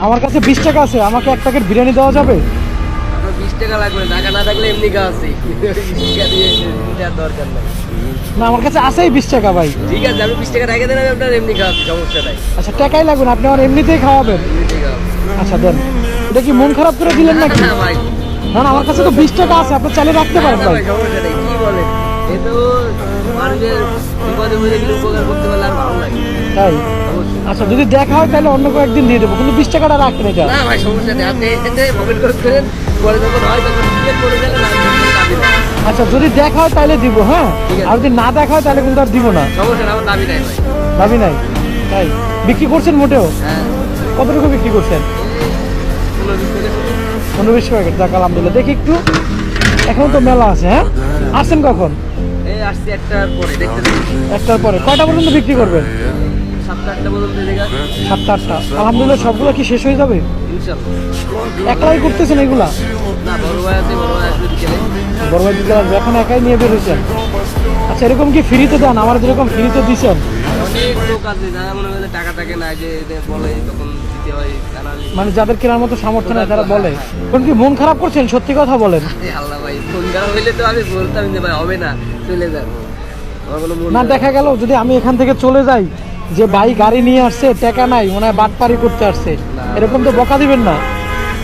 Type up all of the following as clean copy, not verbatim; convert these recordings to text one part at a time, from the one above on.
আমার কাছে 20 টাকা আছে, আমাকে 1 প্যাকেট বিরিয়ানি দেওয়া যাবে? আপনার 20 টাকা লাগবে না, টাকা না থাকলে এমনি খাওয়াচ্ছি। 20 টাকা দিয়ে দেওয়ার দরকার নাই। না, আমার কাছে আছেই 20 টাকা ভাই। ঠিক আছে, আমি 20 টাকা রেখে দেন, আমি আপনার এমনি খাওয়াচ্ছি, সমস্যা নাই। আচ্ছা, টাকাই লাগবে না, আপনি আমার এমনিতেই খাওয়াবেন। এমনিতেই খাওয়াবো। আচ্ছা দেন। এটা কি মন খারাপ করে দিলেন নাকি? না ভাই, না না, আমার কাছে তো 20 টাকা আছে, আপনি চাইলে রাখতে পারেন না ভাই। ভাই, সমস্যা নেই। কি বলেন, এ তো মানুষের বিপদে পড়ে গেলে উপকার করতে পারলে আর ভালো লাগে। তাই? অবশ্যই। আচ্ছা, যদি দেখা হয় তাহলে অন্য কয়েকদিন দিয়ে দেবো, কিন্তু 20 টাকাটা রাখেন এটা। না ভাই, সমস্যা নেই, আপনি এখানে মোবাইল করেন, পরে যখন হয় তখন টিকিট করে গেলে না দাবি নাই। আচ্ছা, যদি দেখা হয় তাহলে দিব, হ্যাঁ। ঠিক আছে। আর যদি না দেখা হয় তাহলে কিন্তু আর দিব না। সমস্যা না, আমার দাবি নাই ভাই। দাবি নাই। তাই বিক্রি করছেন মোটেও? হ্যাঁ, কতটুকু বিক্রি করছেন? 15-20 টাকা শুধু। 15-20 প্যাকেট। যাক আলহামদুলিল্লাহ। দেখি একটু, এখন তো মেলা আছে। হ্যাঁ, আসছেন কখন? এই আসছি একটার পরে, দেখতে দেখি। 1টার পরে। কয়টা পর্যন্ত বিক্রি করবেন? 7-8টা পর্যন্ত দেখা। 7টা 8টা। আলহামদুলিল্লাহ, সবগুলো কি শেষ হয়ে যাবে? ইনশাল্লাহ। একলাই করতেছেন এগুলা? না, বড় ভাই আছে, বড় ভাই আসবে বিকেলে। বড় ভাই দিকে আসবে, এখন একাই নিয়ে বেরোছেন? আচ্ছা, এরকম কি ফ্রিতে দেন? আমার যেরকম ফ্রিতে দিচ্ছেন। অনেক লোক আছে যারা মনে করে টাকা থাকে না, যে এদের বলে তখন দিতে হয়, তারা মানে যাদের কেনার মতো সামর্থ্য নেই তারা বলে। কোন কি মন খারাপ করছেন? সত্যি কথা বলেন। এ আল্লাহ ভাই, ফোন করা হইলে তো আমি বলতাম যে ভাই হবে না, চলে যান। আমার কোনো মন না, খারাপ দেখা গেল যদি আমি এখান থেকে চলে যাই, যে ভাই গাড়ি নিয়ে আসছে, টাকা নাই, মনে হয় বাটপারি করতে আসছে, এরকম তো বকা দিবেন না?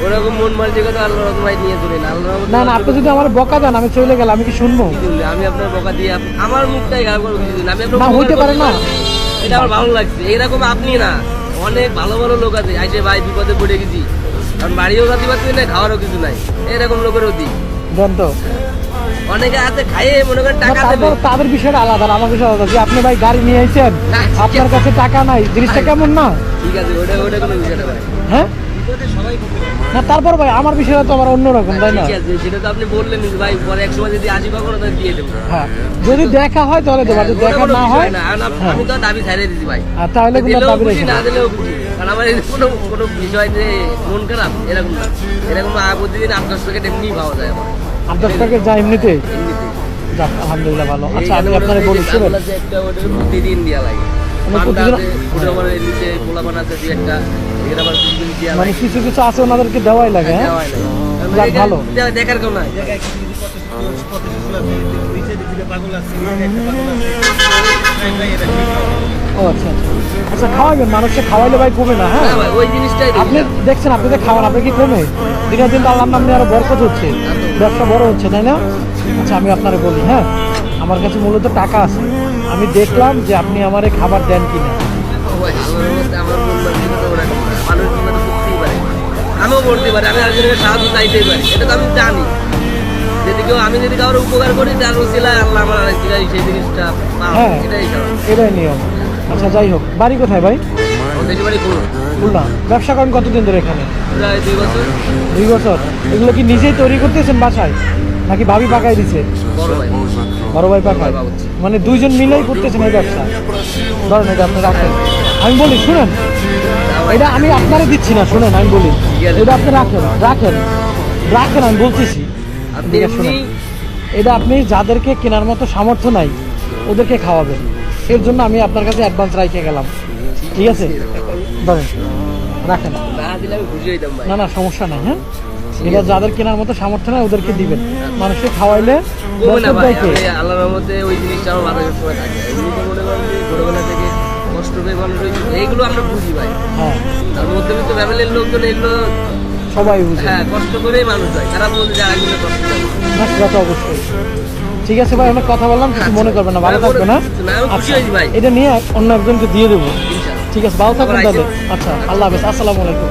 ওরকম মন মানসিকতা আল্লাহ রহমত ভাই নিয়ে চলেন। আল্লাহ রহমত না না, আপনি যদি আমার বকা দেন, আমি চলে গেলাম, আমি কি শুনবো? আমি আপনার বকা দিয়ে আমার মুখটাই খারাপ করে কিছু দিন, আমি আপনার না, উপকার হইতে পারে করতে না। পারি। এটা আমার ভালো লাগছে। এরকম আপনি না, অনেক ভালো ভালো লোক আছে আইসে ভাই বিপদে পড়ে গেছি, কারণ বাড়িও যাতে পারছি না, খাওয়ারও কিছু নাই, এরকম লোকেরও দিই। দেন তো। অনেকে আছে খাইয়ে মনে করেন না, টাকা দেবে। তারপর তাদের বিষয়টা আলাদা, আর আমার বিষয় আলাদা। যে আপনি ভাই গাড়ি নিয়ে আইছেন, আপনার কাছে টাকা নাই, জিনিসটা কেমন না? ঠিক আছে, ওটা ওটা কোনো বিষয় না ভাই। হ্যাঁ, সবাই না তারপর ভাই আমার বিষয়টা তো আমার অন্যরকম, তাই না? ঠিক আছে, সেটা তো আপনি বললেন যে ভাই পরে এক সময় যদি আসি কখনো তাহলে দিয়ে দেবো। হ্যাঁ, যদি দেখা হয় তাহলে দেবো, আর যদি ওটা দেখা কোনো না বিষয় হয়, না, আর হ্যাঁ। আমি তো দাবি ছাড়িয়ে দিছি ভাই। আর তাহলে কিন্তু আর দিলেও দাবি খুশি, রেখে না না। দিলেও খুশি, কারণ আমার এই কোনো কোনো বিষয় যে মন খারাপ এরকম না। এরকম প্রতিদিন 8-10 প্যাকেট এমনি পাওয়া যায় আমার 8-10 প্যাকেট যা এমনিতে। এমনিতে। যাক আলহামদুলিল্লাহ, ভালো। আচ্ছা, এইখানে আমি মনে আপনারে করেন বলি, যে শুনেন। ছাগল আছে একটা, ওটাকে প্রতিদিন দেওয়া লাগে। আমি পান্তা প্রতিদিন- আছে, ওটা আবার এর নিচে পোলাপান আছে দুই একটা, এখানে আবার প্রতিদিন দেওয়া মানে লাগে। কিছু কিছু আছে ওনাদেরকে দেওয়াই লাগে। হ্যাঁ, দেওয়াই লাগে। কারণ যাক, এটা ভালো। দেখার কেউ নাই। ও আচ্ছা আচ্ছা। আচ্ছা, খাওয়াবেন, মানুষকে খাওয়াইলে ভাই কমে না? হ্যাঁ, না ভাই, ওই জিনিসটাই দেখি আপনি না। দেখছেন, আপনি তো খাওয়ান, আপনি কি কমে? দিনের দিন তো আল্লাহর নাম নিয়ে আরো বরকত হচ্ছে, ব্যবসা বড় হচ্ছে, তাই না? আচ্ছা, আমি আপনারে বলি, হ্যাঁ, আমার কাছে মূলত টাকা আছে। আমি দেখলাম যে আপনি আমারে খাবার দেন কিনা। ভাই, আল্লাহর রহমতে আমার মন মানসিকতা ওরকম না। মানুষ মনে তো করতেই পারে, আমিও করতে পারি, আমি আরেকজনের সাহায্য চাইতেই পারি, এটা তো আমি জানি। আমি যদি কারোর উপকার করি তার ওসিলায় আল্লাহ আমার আরেক জায়গায় সেই জিনিসটা পাবে, হ্যাঁ, এটাই কারণ। এটাই নিয়ম। আচ্ছা, যাই হোক, বাড়ি কোথায় ভাই? আমার দেশের বাড়ি খুলনা। খুলনা। ব্যবসা করেন কতদিন ধরে এখানে? প্রায় 2 বছর। 2 বছর। এগুলো কি নিজেই তৈরি করতেছেন বাসায়, নাকি ভাবি পাকাই দিছে? বড় ভাই। বড় ভাই পাকায়। মানে দুইজন মিলেই করতেছেন এই ব্যবসা? ধরেন, এটা আপনি রাখেন, আমি বলি, শুনেন, এটা আমি আপনারে দিচ্ছি না, শুনেন আমি বলি, এটা আপনি রাখেন রাখেন রাখেন, আমি বলতেছি। আপনি ঠিক আছে, শুনেন, এটা আপনি যাদেরকে কেনার মতো সামর্থ্য নাই ওদেরকে খাওয়াবেন। এর জন্য আমি আপনার কাছে অ্যাডভান্স রাখে গেলাম, ঠিক আছে? ধরেন, রাখেন। না দিলে আমি খুশি হইতাম ভাই। না না, সমস্যা নাই। হ্যাঁ, এটা যাদের কেনার মতো সামর্থ্য নাই ওদেরকে দিবেন। মানুষকে খাওয়াইলে কমে না ভাই, দেখে। আমি আল্লাহর রহমতে ওই জিনিসটা আমার মাথায় সবসময় থাকে। এমনিতে মনে করেন যে ছোটবেলা থেকে কষ্ট পেয়ে মানুষ হয়েছে, এইগুলো আমরা বুঝি ভাই। হ্যাঁ, আর মধ্যবিত্ত ফ্যামিলির লোকজন এগুলো, সবাই বুঝে। হ্যাঁ, কষ্ট করেই মানুষ হয়, খারাপ বলতে যায় আরেকজনের কষ্ট করে। না, সেটা তো অবশ্যই। ঠিক আছে ভাই, অনেক কথা বললাম, কিছু মনে করবেন না, ভালো না, থাকবেন। না, না, আমি খুশি আচ্ছা, হয়েছি ভাই। এটা নিয়ে অন্য একজনকে দিয়ে দেবো। ইনশাআল্লাহ। ঠিক আছে, ভালো থাকবেন আবার তাহলে। আইসেন। আচ্ছা, আল্লাহ হাফেজ, আসসালামু আলাইকুম।